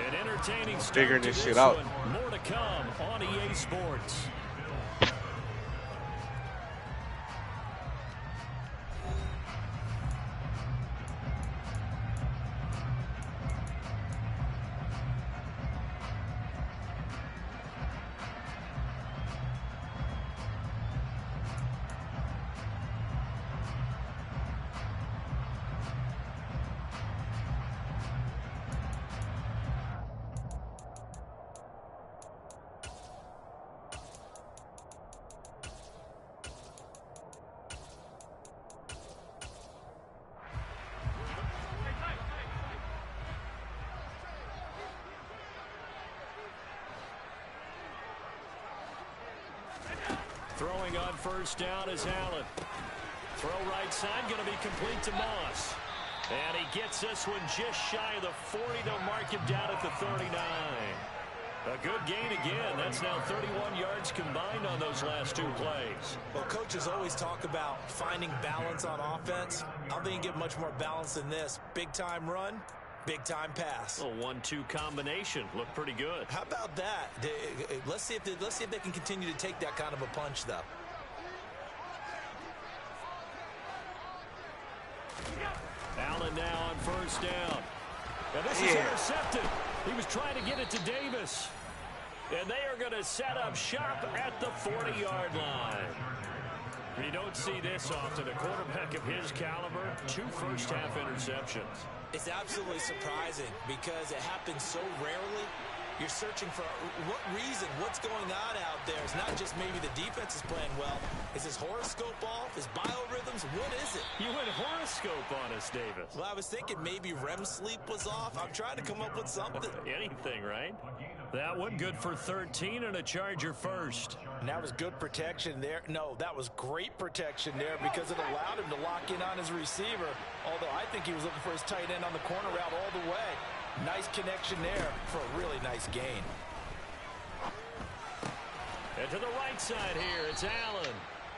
An entertaining start figuring to this this shit out. one. More to come on EA Sports. Throwing on 1st down is Allen. Throw right side, going to be complete to Moss. And he gets this one just shy of the 40. They'll mark him down at the 39. A good gain again. That's now 31 yards combined on those last 2 plays. Well, coaches always talk about finding balance on offense. I don't think you get much more balance than this. Big-time run, big-time pass. A 1-2 combination. Looked pretty good. How about that? Let's see if they can continue to take that kind of a punch, though. Allen now on 1st down. And this is intercepted. He was trying to get it to Davis. And they are going to set up shop at the 40-yard line. You don't see this often. A quarterback of his caliber, 2 first-half interceptions. It's absolutely surprising because it happens so rarely. You're searching for what reason, what's going on out there. It's not just maybe the defense is playing well. Is his horoscope off? His biorhythms? What is it? You went horoscope on us, Davis. Well, I was thinking maybe REM sleep was off. I'm trying to come up with something. Anything, right? That one good for 13 and a Charger first. And that was good protection there. No, that was great protection there because it allowed him to lock in on his receiver. Although I think he was looking for his tight end on the corner route all the way. Nice connection there for a really nice gain. And to the right side here, it's Allen.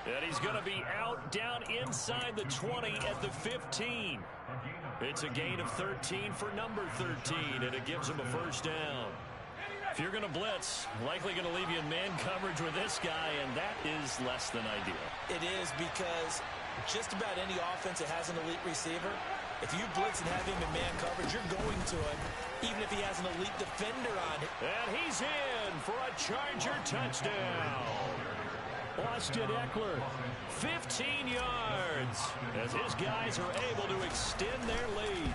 And he's going to be out down inside the 20 at the 15. It's a gain of 13 for number 13, and it gives him a first down. If you're going to blitz, likely going to leave you in man coverage with this guy, and that is less than ideal. It is because just about any offense that has an elite receiver, if you blitz and have him in man coverage, you're going to him, even if he has an elite defender on him. And he's in for a Charger touchdown. Austin Eckler, 15 yards, as his guys are able to extend their lead.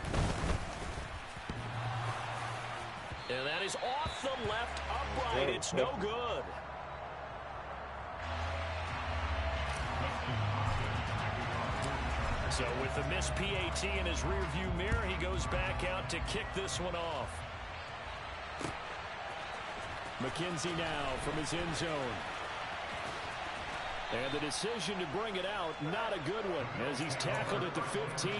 And that is off the left upright. It's no good. So with the missed PAT in his rearview mirror, he goes back out to kick this one off. McKenzie now from his end zone. And the decision to bring it out, not a good one, as he's tackled at the 15.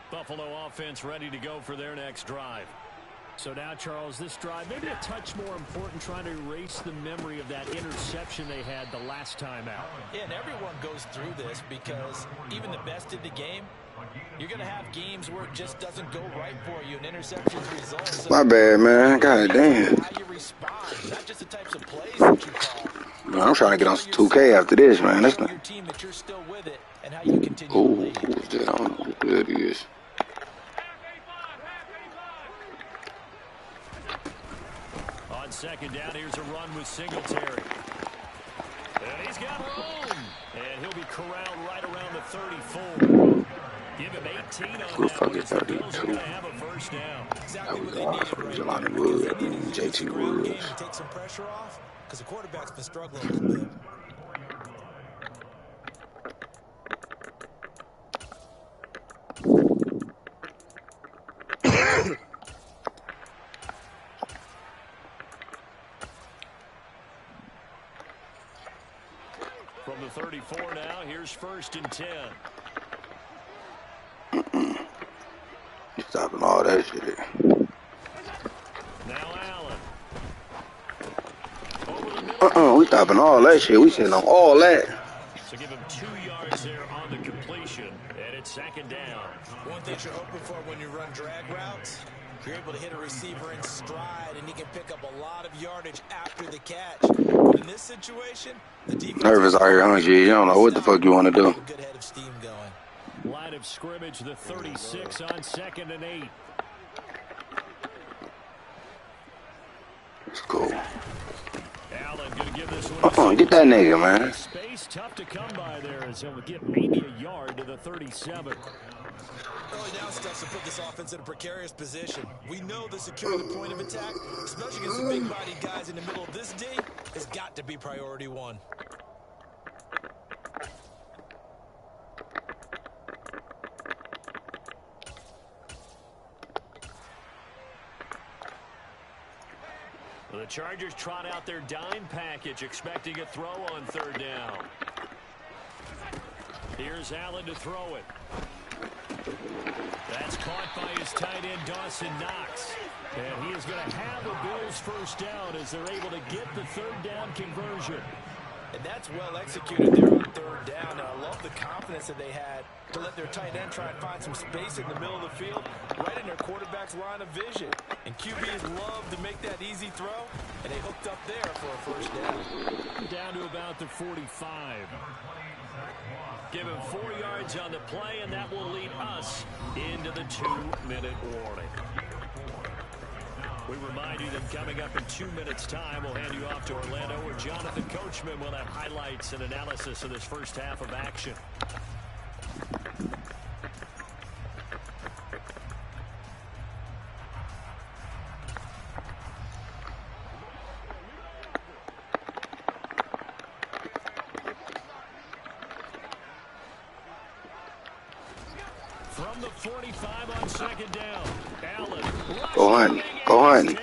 Buffalo offense ready to go for their next drive. So now, Charles, this drive maybe a touch more important, trying to erase the memory of that interception they had the last time out. Yeah, and everyone goes through this because even the best in the game, you're going to have games where it just doesn't go right for you, and interceptions result. So My bad, man. God damn. how you respond, not just the types of plays that you call. Man, I'm trying to get on some 2K after this, man. That's not. Your team that you're still with it, and how you continue to Ooh, lead. who's that? I don't know who that is. On second down, here's a run with Singletary. And he's got room. And he'll be corralled right around the 34. Give him 18 on We'll that fuck one. it, As the Bills are 32. going to have a first down. Exactly That was what they awesome. needed It was right Jelani now, Wood. because they I mean, needed to use JT the ground game Woods. to take some pressure off, because the quarterback's been struggling a little bit. From the 34 now, here's first and 10. Stopping all that shit. Now Allen. Over the middle. We stopping all that shit. We sitting on all that. So give him 2 yards there on the completion. And it's second down. One thing you're hoping for when you run drag routes, you're able to hit a receiver in stride, and he can pick up a lot of yardage after the catch. But in this situation, the defense Nervous out here, huh, G? You don't know what the fuck you want to do. Good head of steam going. Line of scrimmage, the 36 on second and 8. It's cool. Allen going to give this one. Get that nigga, man. Space tough to come by there, as he'll get maybe a yard to the 37. Early down steps to put this offense in a precarious position. We know the secure the point of attack, especially against the big-bodied guys in the middle of this D, has got to be priority one. The Chargers trot out their dime package, expecting a throw on third down. Here's Allen to throw it. That's caught by his tight end, Dawson Knox. And he is going to have a Bills first down as they're able to get the third down conversion. And that's well executed there on third down. And I love the confidence that they had to let their tight end try and find some space in the middle of the field, right in their quarterback's line of vision. And QBs love to make that easy throw, and they hooked up there for a first down. Down to about the 45. Give him 4 yards on the play, and that will lead us into the 2-minute warning. We remind you that coming up in 2 minutes' time, we'll hand you off to Orlando, where Jonathan Coachman will have highlights and analysis of this first half of action. From the 45 on second down, Allen. Go hunting. Go hunting.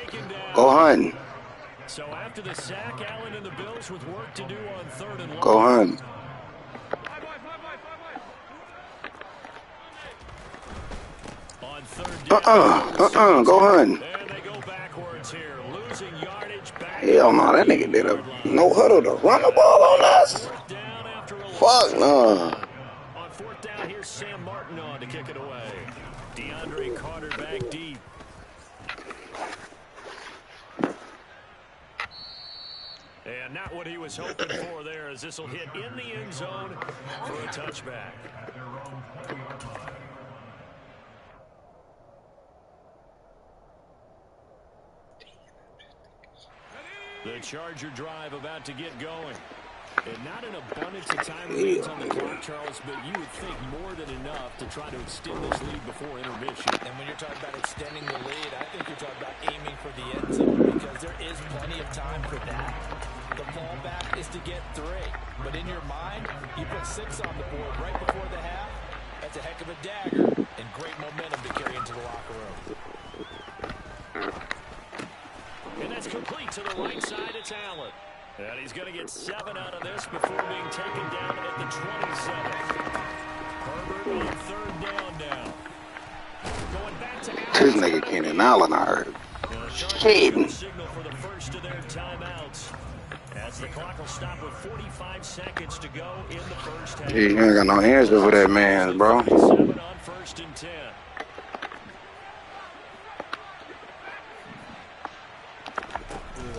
Go hunting. So after the sack, Allen and the Bills with work to do on third and long. Go hunting. On third down. Go hunting. And they go backwards here, losing yardage back. Hell no, that nigga did a no huddle to run the ball on us. Fuck no. On fourth down, here's Sam Martin on to kick it away. DeAndre Carter back deep. And not what he was hoping for there, as this will hit in the end zone for a touchback. The Charger drive about to get going. And not an abundance of time remains on the clock, Charles, but you would think more than enough to try to extend this lead before intermission. And when you're talking about extending the lead, I think you're talking about aiming for the end zone, because there is plenty of time for that. The fallback is to get 3. But in your mind, you put 6 on the board right before the half. That's a heck of a dagger and great momentum to carry into the locker room. And that's complete to the right side. It's Allen. And he's going to get 7 out of this before being taken down at the 27. Herbert on third down now. Going back to Allen. This nigga Keenan Allen, I heard. Shit. Signal for the first of their timeouts. As the clock will stop with 45 seconds to go in the first half. You ain't got no answer for that man, bro. 7 on first and 10.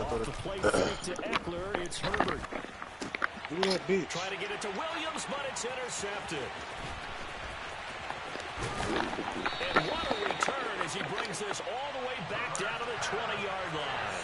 Off the play fake to Eckler, it's Herbert. Trying to get it to Williams, but it's intercepted. And what a return as he brings this all the way back down to the 20-yard line.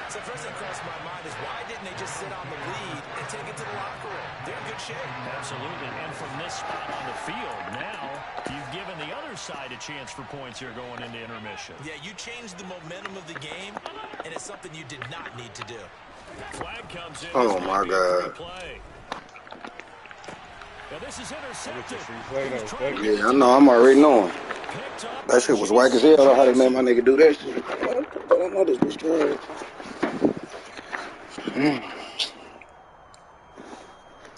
So first thing crossed my mind is, why didn't they just sit on the lead and take it to the locker room? They're in good shape. Absolutely. And from this spot on the field, now you've given the other side a chance for points here going into intermission. Yeah, you changed the momentum of the game, and it's something you did not need to do. Flag comes in. Oh, my God. Now this is intercepted. Yeah, I know. I'm already knowing. That shit was whack as hell. How they made my nigga do that shit? I know this was trash.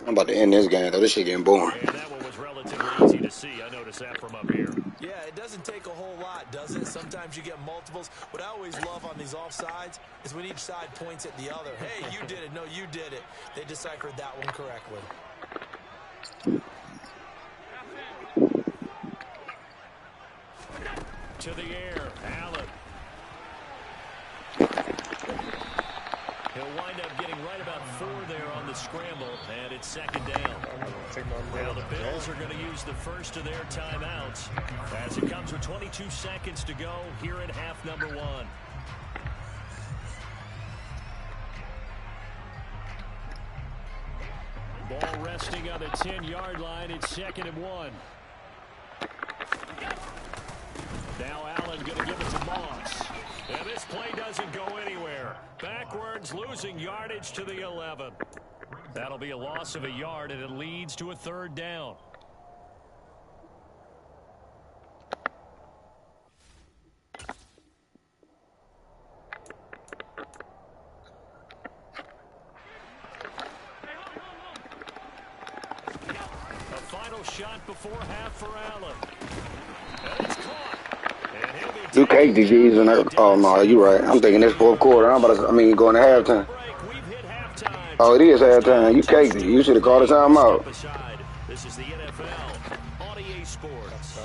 I'm about to end this game, though. This shit getting boring. And that one was relatively easy to see. I noticed that from up here. Yeah, it doesn't take a whole lot, does it? Sometimes you get multiples. What I always love on these offsides is when each side points at the other. Hey, you did it. No, you did it. They deciphered that one correctly. To the air, Allen. He'll wind up getting right about 4 there on the scramble, and it's second down. Well, the Bills are going to use the first of their timeouts as it comes with 22 seconds to go here in half number 1. Ball resting on the 10-yard line. It's second and 1. Now Allen going to give it to Moss. And this play doesn't go anywhere. Backwards, losing yardage to the 11. That'll be a loss of a yard, and it leads to a third down. A final shot before half for Allen. And it's caught. And he'll be You cake the G's and that. Oh, no, you're right. I'm thinking this fourth quarter. I'm about to, going to halftime. Oh, it is halftime. You caked it. You should have called a timeout. This is the NFL on EA Sports.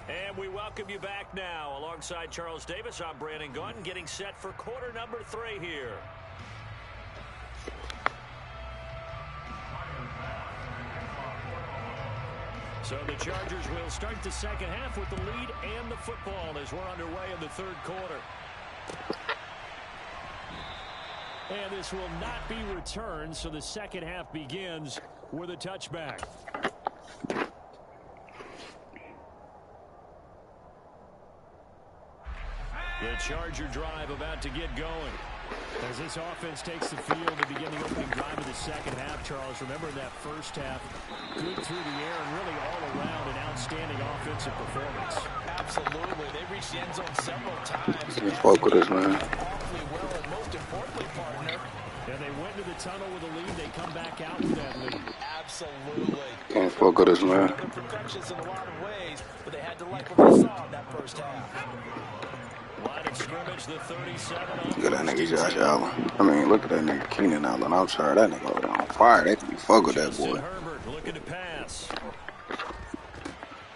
And we welcome you back now. Alongside Charles Davis, I'm Brandon Gunn, getting set for quarter number 3 here. So the Chargers will start the second half with the lead and the football as we're underway in the third quarter. And this will not be returned, so the second half begins with a touchback. The Charger drive about to get going. As this offense takes the field to begin the opening drive of the second half, Charles, remember that first half, good through the air and really all around an outstanding offensive performance. Absolutely. They reached the end zone several times. Can't fuck with us, man. Awfully well, and most importantly, partner. And they went to the tunnel with a lead. They come back out with that lead. Absolutely. Can't fuck with us, man. They're perfectionists in a lot of ways, but they had to like what they saw in that first half. Line of scrimmage, the 37. Look at that nigga Josh Allen. I mean, look at that nigga Keenan Allen. I'm sorry, that nigga over there on fire. They can be fuck with that boy. Herbert looking to pass.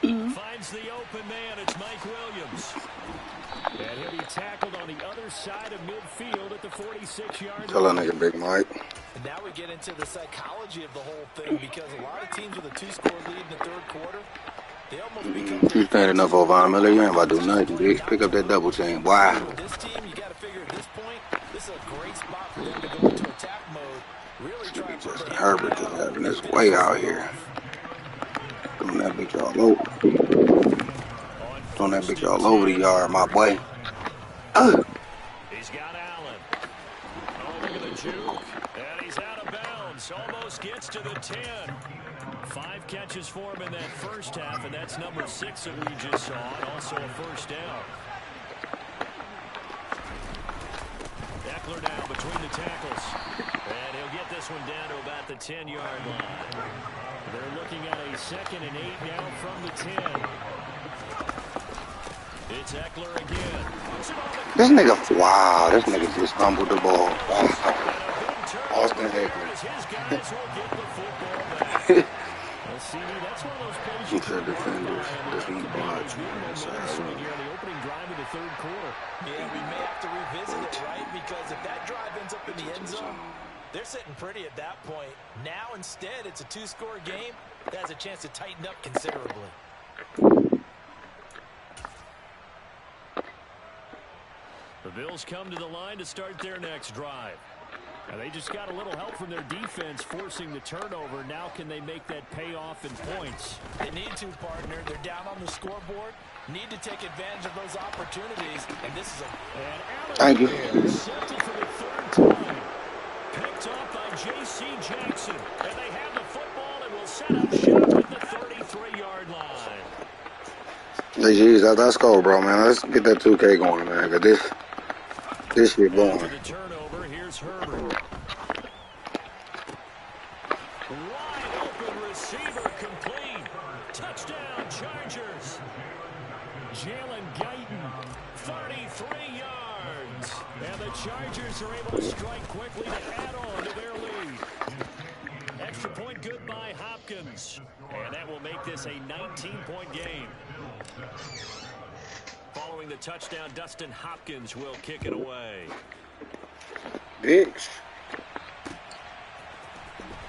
Finds the open man. It's Mike Williams. And he'll be tackled on the other side of midfield at the 46-yard line. Tell that nigga Big Mike. And now we get into the psychology of the whole thing, because a lot of teams with a 2-score lead in the third quarter, they almost become... You standing up over Von Miller, you ain't about to do nothing, bitch. Pick up that double team. Why? With this team, you got to figure at this point, this is a great spot for them to go into attack mode. Really try to Justin Herbert just having his way out here. Throwing that bitch all over. Throwing that bitch all over the yard, my boy. He's got Allen. Oh, look at the juke. And he's out of bounds. Almost gets to the 10. 5 catches for him in that first half, and that's number 6 that we just saw, and also a first down. Eckler now between the tackles. And he'll get this one down to about the 10-yard line. They're looking at a 2nd and 8 now from the 10. It's Eckler again. This nigga, wow, this nigga just fumbled the ball. Wow. Austin Eckler. His guys will get the football back. That's one of those plays you can defenders. Defend the box. here in the opening drive of the third quarter. Yeah, we may have to revisit it, right? Because if that drive ends up in the end zone, they're sitting pretty at that point. Now, instead, it's a 2-score game that has a chance to tighten up considerably. The Bills come to the line to start their next drive. Now they just got a little help from their defense forcing the turnover. Now can they make that pay off in points? They need to, partner. They're down on the scoreboard. Need to take advantage of those opportunities. And this is a... Thank you. Intercepted for the 3rd time. Picked up by J.C. Jackson. And they have the football and will set up shop at the 33-yard line. RaeGeez, let's go, bro, man. Let's get that 2K going, man. Cause this shit going. After the turnover, here's Herbert. Wide open receiver complete. Touchdown, Chargers. Jalen Guyton, 33 yards. And the Chargers are able to strike quickly to add on to their lead. Extra point good by Hopkins. And that will make this a 19-point game. Following the touchdown, Dustin Hopkins will kick it away. Bitch.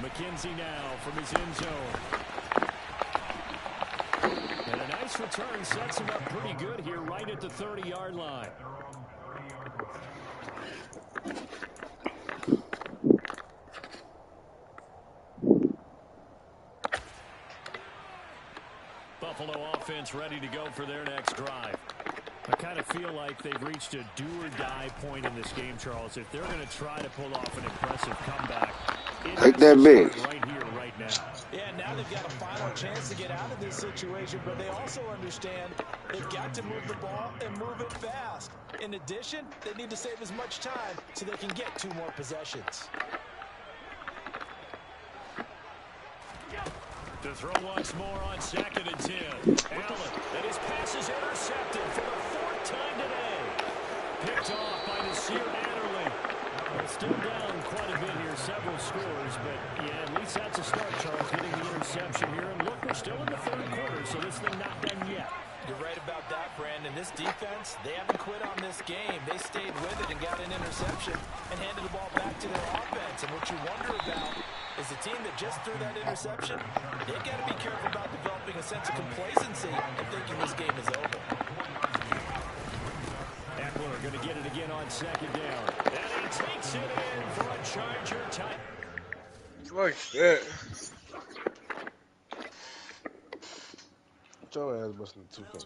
McKenzie now from his end zone. And a nice return sets him up pretty good here right at the 30-yard line. Buffalo offense ready to go for their next drive. I kind of feel like they've reached a do-or-die point in this game, Charles. If they're going to try to pull off an impressive comeback, take that big. Right here, right now. Yeah, now they've got a final chance to get out of this situation, but they also understand they've got to move the ball and move it fast. In addition, they need to save as much time so they can get 2 more possessions. To throw once more on 2nd and 10. Allen, and his pass is intercepted for the 4th time today. Picked off by Nasir Adderley. They're still down quite a bit here, several scores, but yeah, at least that's a start, Charles, getting the interception here. And look, we're still in the 3rd quarter, so this thing not done yet. You're right about that, Brandon. This defense, they haven't quit on this game. They stayed with it and got an interception and handed the ball back to their offense. And what you wonder about is the team that just threw that interception. They've got to be careful about developing a sense of complacency and thinking this game is over. Eckler going to get it again on second down. And he takes it in for a Charger tie. Like that. Your ass busting the 2K.